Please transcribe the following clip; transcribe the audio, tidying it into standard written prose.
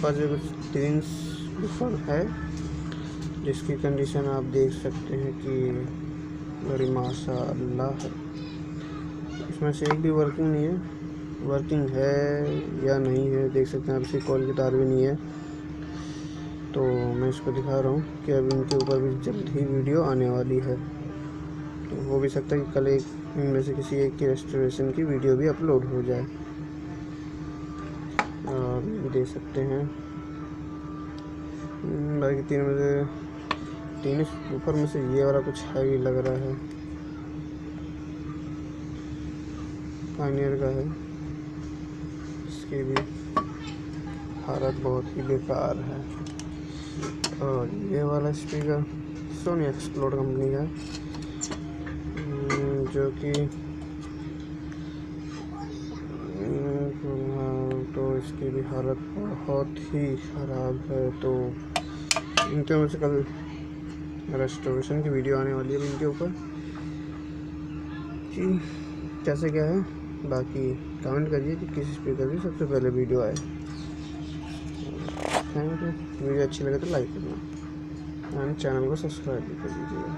पास जो कुछ 3 वूफर है जिसकी कंडीशन आप देख सकते हैं कि बड़ी माशाअल्लाह है। इसमें से एक भी वर्किंग नहीं है, वर्किंग है या नहीं है देख सकते हैं आप। इसकी कॉल की तार भी नहीं है। तो मैं इसको दिखा रहा हूँ कि अब इनके ऊपर भी जल्द ही वीडियो आने वाली है। तो हो भी सकता है कि कल एक इनमें से किसी एक की रेस्टोरेशन की वीडियो भी अपलोड हो जाए। और देख सकते हैं बाकी 3 ऊपर में से ये वाला कुछ हैवी लग रहा है, पानियर का है। इसकी भी हालत बहुत ही बेकार है। और ये वाला स्पीकर सोनी एक्सप्लोड कंपनी का, जो कि तो इसकी भी हालत बहुत ही ख़राब है। तो इनके में से कल रेस्टोरेशन की वीडियो आने वाली है इनके ऊपर कि कैसे क्या है। बाकी कमेंट करिए कि किस स्पीकर की सबसे पहले वीडियो आए। Thank you. वीडियो अच्छी लगे तो लाइक करना एंड चैनल को सब्सक्राइब भी कर दीजिएगा।